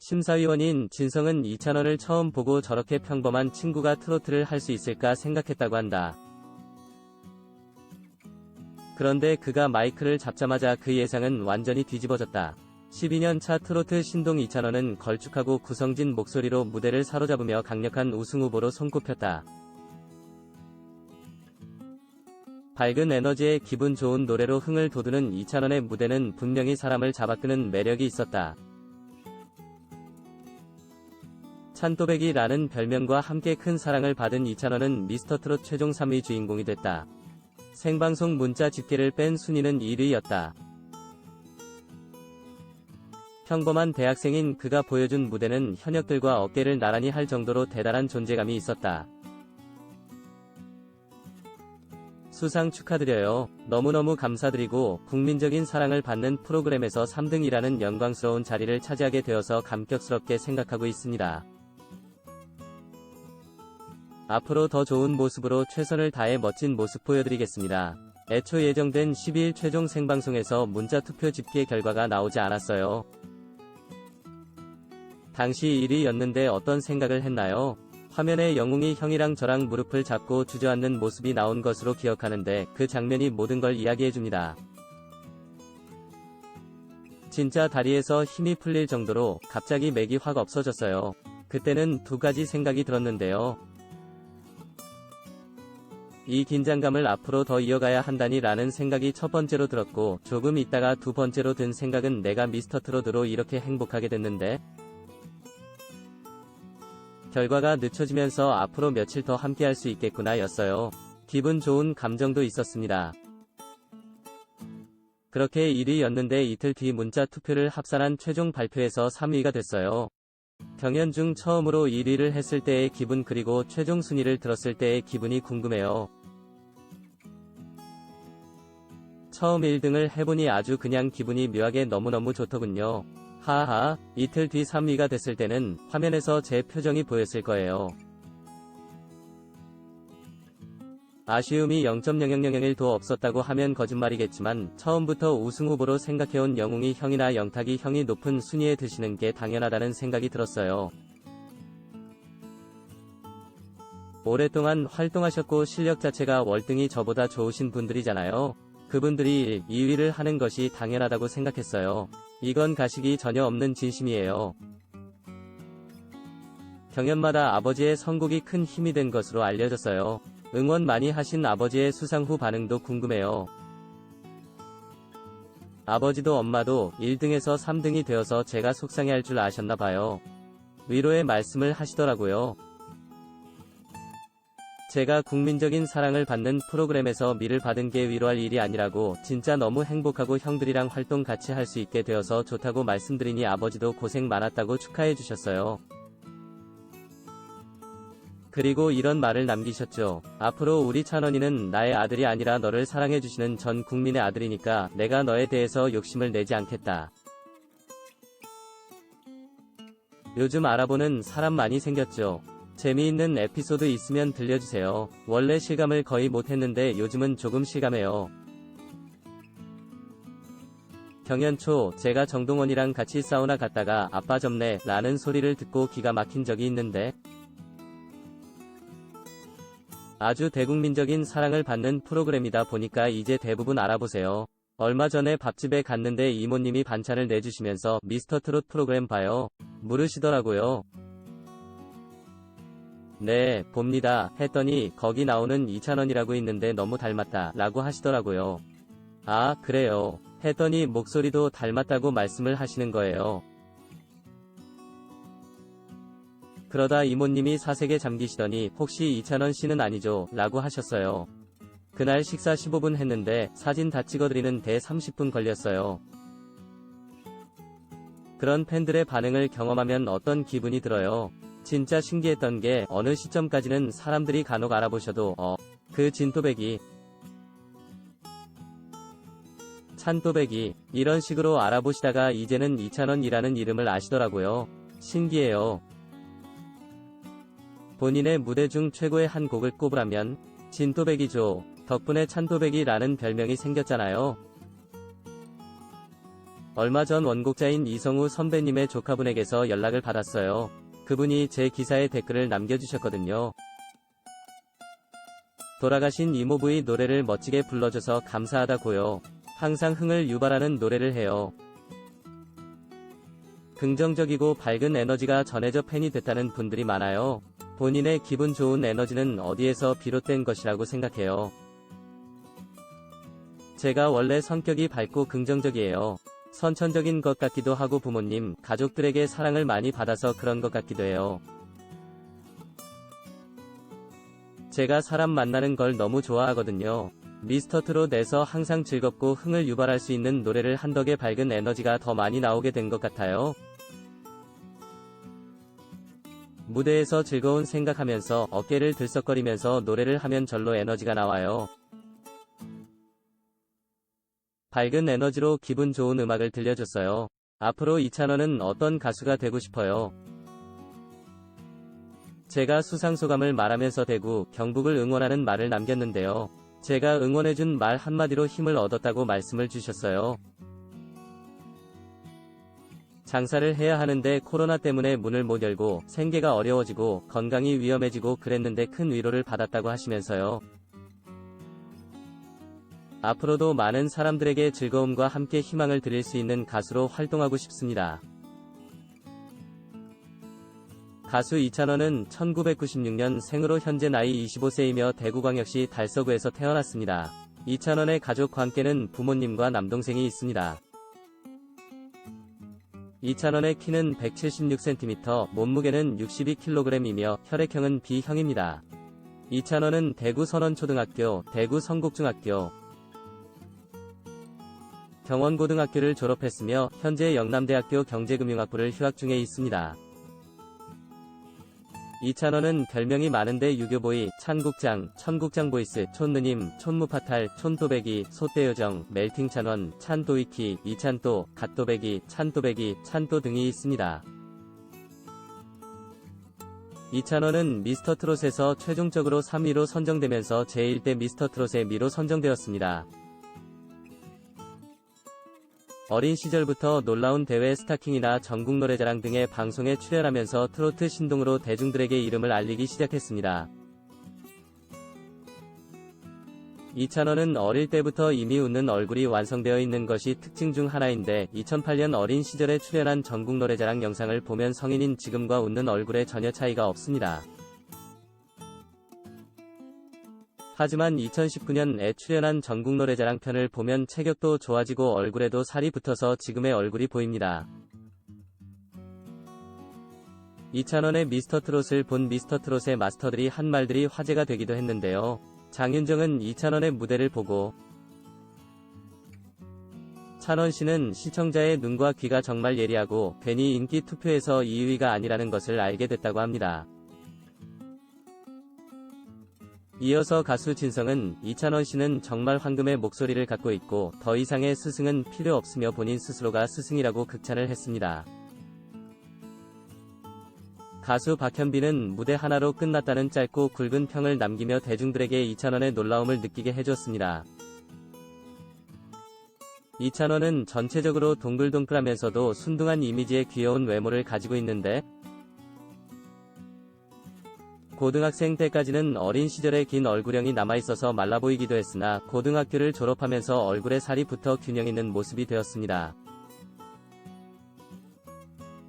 심사위원인 진성은 이찬원을 처음 보고 저렇게 평범한 친구가 트로트를 할 수 있을까 생각했다고 한다. 그런데 그가 마이크를 잡자마자 그 예상은 완전히 뒤집어졌다. 12년차 트로트 신동 이찬원은 걸쭉하고 구성진 목소리로 무대를 사로잡으며 강력한 우승 후보로 손꼽혔다. 밝은 에너지에 기분 좋은 노래로 흥을 돋우는 이찬원의 무대는 분명히 사람을 잡아끄는 매력이 있었다. 찬또배기라는 별명과 함께 큰 사랑을 받은 이찬원은 미스터트롯 최종 3위 주인공이 됐다. 생방송 문자 집계를 뺀 순위는 1위였다. 평범한 대학생인 그가 보여준 무대는 현역들과 어깨를 나란히 할 정도로 대단한 존재감이 있었다. 수상 축하드려요. 너무너무 감사드리고 국민적인 사랑을 받는 프로그램에서 3등이라는 영광스러운 자리를 차지하게 되어서 감격스럽게 생각하고 있습니다. 앞으로 더 좋은 모습으로 최선을 다해 멋진 모습 보여드리겠습니다. 애초 예정된 12일 최종 생방송에서 문자 투표 집계 결과가 나오지 않았어요. 당시 1위였는데 어떤 생각을 했나요? 화면에 영웅이 형이랑 저랑 무릎을 잡고 주저앉는 모습이 나온 것으로 기억하는데 그 장면이 모든 걸 이야기해줍니다. 진짜 다리에서 힘이 풀릴 정도로 갑자기 맥이 확 없어졌어요. 그때는 두 가지 생각이 들었는데요. 이 긴장감을 앞으로 더 이어가야 한다니 라는 생각이 첫 번째로 들었고, 조금 있다가 두 번째로 든 생각은 내가 미스터트롯으로 이렇게 행복하게 됐는데 결과가 늦춰지면서 앞으로 며칠 더 함께할 수 있겠구나 였어요. 기분 좋은 감정도 있었습니다. 그렇게 1위였는데 이틀 뒤 문자 투표를 합산한 최종 발표에서 3위가 됐어요. 경연 중 처음으로 1위를 했을 때의 기분 그리고 최종 순위를 들었을 때의 기분이 궁금해요. 처음 1등을 해보니 아주 그냥 기분이 묘하게 너무너무 좋더군요. 하하, 이틀 뒤 3위가 됐을 때는 화면에서 제 표정이 보였을 거예요. 아쉬움이 0.0001도 없었다고 하면 거짓말이겠지만 처음부터 우승 후보로 생각해온 영웅이 형이나 영탁이 형이 높은 순위에 드시는 게 당연하다는 생각이 들었어요. 오랫동안 활동하셨고 실력 자체가 월등히 저보다 좋으신 분들이잖아요. 그분들이 2위를 하는 것이 당연하다고 생각했어요. 이건 가식이 전혀 없는 진심이에요. 경연마다 아버지의 선곡이 큰 힘이 된 것으로 알려졌어요. 응원 많이 하신 아버지의 수상 후 반응도 궁금해요. 아버지도 엄마도 1등에서 3등이 되어서 제가 속상해할 줄 아셨나봐요. 위로의 말씀을 하시더라고요. 제가 국민적인 사랑을 받는 프로그램에서 미를 받은 게 위로할 일이 아니라고, 진짜 너무 행복하고 형들이랑 활동 같이 할 수 있게 되어서 좋다고 말씀드리니 아버지도 고생 많았다고 축하해 주셨어요. 그리고 이런 말을 남기셨죠. 앞으로 우리 찬원이는 나의 아들이 아니라 너를 사랑해주시는 전 국민의 아들이니까 내가 너에 대해서 욕심을 내지 않겠다. 요즘 알아보는 사람 많이 생겼죠. 재미있는 에피소드 있으면 들려주세요. 원래 실감을 거의 못했는데 요즘은 조금 실감해요. 경연 초 제가 정동원이랑 같이 사우나 갔다가 아빠 접네 라는 소리를 듣고 기가 막힌 적이 있는데, 아주 대국민적인 사랑을 받는 프로그램이다 보니까 이제 대부분 알아보세요. 얼마 전에 밥집에 갔는데 이모님이 반찬을 내주시면서 미스터트롯 프로그램 봐요? 물으시더라고요. 네, 봅니다 했더니 거기 나오는 이찬원이라고 있는데 너무 닮았다 라고 하시더라고요. 아, 그래요 했더니 목소리도 닮았다고 말씀을 하시는 거예요. 그러다 이모님이 사색에 잠기시더니 혹시 이찬원 씨는 아니죠? 라고 하셨어요. 그날 식사 15분 했는데 사진 다 찍어드리는 데 30분 걸렸어요. 그런 팬들의 반응을 경험하면 어떤 기분이 들어요? 진짜 신기했던 게 어느 시점까지는 사람들이 간혹 알아보셔도 그 진또배기, 찬또배기 이런 식으로 알아보시다가 이제는 이찬원이라는 이름을 아시더라고요. 신기해요. 본인의 무대 중 최고의 한 곡을 꼽으라면 진또배기죠. 덕분에 찬또배기라는 별명이 생겼잖아요. 얼마 전 원곡자인 이성우 선배님의 조카분에게서 연락을 받았어요. 그분이 제 기사에 댓글을 남겨주셨거든요. 돌아가신 이모부의 노래를 멋지게 불러줘서 감사하다고요. 항상 흥을 유발하는 노래를 해요. 긍정적이고 밝은 에너지가 전해져 팬이 됐다는 분들이 많아요. 본인의 기분 좋은 에너지는 어디에서 비롯된 것이라고 생각해요. 제가 원래 성격이 밝고 긍정적이에요. 선천적인 것 같기도 하고 부모님, 가족들에게 사랑을 많이 받아서 그런 것 같기도 해요. 제가 사람 만나는 걸 너무 좋아하거든요. 미스터트롯에서 항상 즐겁고 흥을 유발할 수 있는 노래를 한 덕에 밝은 에너지가 더 많이 나오게 된 것 같아요. 무대에서 즐거운 생각하면서 어깨를 들썩거리면서 노래를 하면 절로 에너지가 나와요. 밝은 에너지로 기분 좋은 음악을 들려줬어요. 앞으로 이찬원은 어떤 가수가 되고 싶어요? 제가 수상소감을 말하면서 대구, 경북을 응원하는 말을 남겼는데요. 제가 응원해준 말 한마디로 힘을 얻었다고 말씀을 주셨어요. 장사를 해야 하는데 코로나 때문에 문을 못 열고 생계가 어려워지고 건강이 위험해지고 그랬는데 큰 위로를 받았다고 하시면서요. 앞으로도 많은 사람들에게 즐거움과 함께 희망을 드릴 수 있는 가수로 활동하고 싶습니다. 가수 이찬원은 1996년 생으로 현재 나이 25세이며 대구광역시 달서구에서 태어났습니다. 이찬원의 가족 관계는 부모님과 남동생이 있습니다. 이찬원의 키는 176cm, 몸무게는 62kg이며 혈액형은 B형입니다. 이찬원은 대구 선원초등학교, 대구 성곡중학교, 경원고등학교를 졸업했으며 현재 영남대학교 경제금융학부를 휴학 중에 있습니다. 이찬원은 별명이 많은데 유교보이, 찬국장, 천국장보이스, 촌느님, 촌무파탈, 촌또배기, 소떼요정, 멜팅찬원, 찬또이키, 이찬또, 갓또배기, 찬또배기, 찬또 등이 있습니다. 이찬원은 미스터트롯에서 최종적으로 3위로 선정되면서 제1대 미스터트롯의 미로 선정되었습니다. 어린 시절부터 놀라운 대회 스타킹이나 전국노래자랑 등의 방송에 출연하면서 트로트 신동으로 대중들에게 이름을 알리기 시작했습니다. 이찬원은 어릴 때부터 이미 웃는 얼굴이 완성되어 있는 것이 특징 중 하나인데 2008년 어린 시절에 출연한 전국노래자랑 영상을 보면 성인인 지금과 웃는 얼굴에 전혀 차이가 없습니다. 하지만 2019년에 출연한 전국노래자랑 편을 보면 체격도 좋아지고 얼굴에도 살이 붙어서 지금의 얼굴이 보입니다. 이찬원의 미스터트롯을 본 미스터트롯의 마스터들이 한 말들이 화제가 되기도 했는데요. 장윤정은 이찬원의 무대를 보고 찬원씨는 시청자의 눈과 귀가 정말 예리하고 괜히 인기 투표에서 2위가 아니라는 것을 알게 됐다고 합니다. 이어서 가수 진성은 이찬원씨는 정말 황금의 목소리를 갖고 있고 더 이상의 스승은 필요 없으며 본인 스스로가 스승이라고 극찬을 했습니다. 가수 박현빈은 무대 하나로 끝났다는 짧고 굵은 평을 남기며 대중들에게 이찬원의 놀라움을 느끼게 해줬습니다. 이찬원은 전체적으로 동글동글하면서도 순둥한 이미지의 귀여운 외모를 가지고 있는데 고등학생 때까지는 어린 시절의 긴 얼굴형이 남아있어서 말라 보이기도 했으나 고등학교를 졸업하면서 얼굴에 살이 붙어 균형 있는 모습이 되었습니다.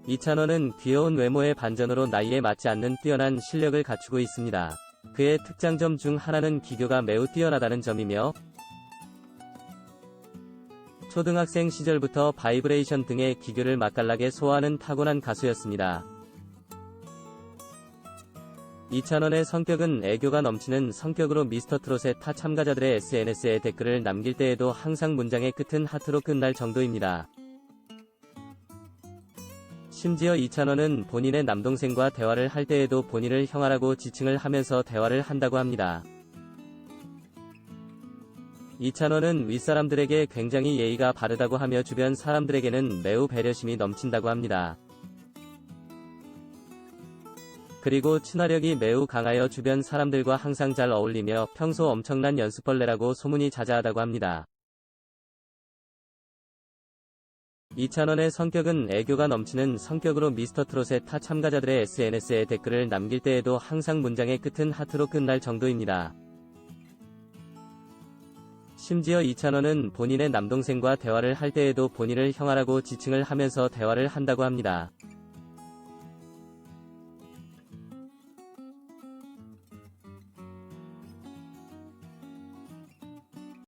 이찬원은 귀여운 외모의 반전으로 나이에 맞지 않는 뛰어난 실력을 갖추고 있습니다. 그의 특장점 중 하나는 기교가 매우 뛰어나다는 점이며 초등학생 시절부터 바이브레이션 등의 기교를 맛깔나게 소화하는 타고난 가수였습니다. 이찬원의 성격은 애교가 넘치는 성격으로 미스터트롯의 타 참가자들의 SNS에 댓글을 남길 때에도 항상 문장의 끝은 하트로 끝날 정도입니다. 심지어 이찬원은 본인의 남동생과 대화를 할 때에도 본인을 형아라고 지칭을 하면서 대화를 한다고 합니다. 이찬원은 윗사람들에게 굉장히 예의가 바르다고 하며 주변 사람들에게는 매우 배려심이 넘친다고 합니다. 그리고 친화력이 매우 강하여 주변 사람들과 항상 잘 어울리며 평소 엄청난 연습벌레라고 소문이 자자하다고 합니다. 이찬원의 성격은 애교가 넘치는 성격으로 미스터트롯의 타 참가자들의 SNS에 댓글을 남길 때에도 항상 문장의 끝은 하트로 끝날 정도입니다. 심지어 이찬원은 본인의 남동생과 대화를 할 때에도 본인을 형아라고 지칭을 하면서 대화를 한다고 합니다.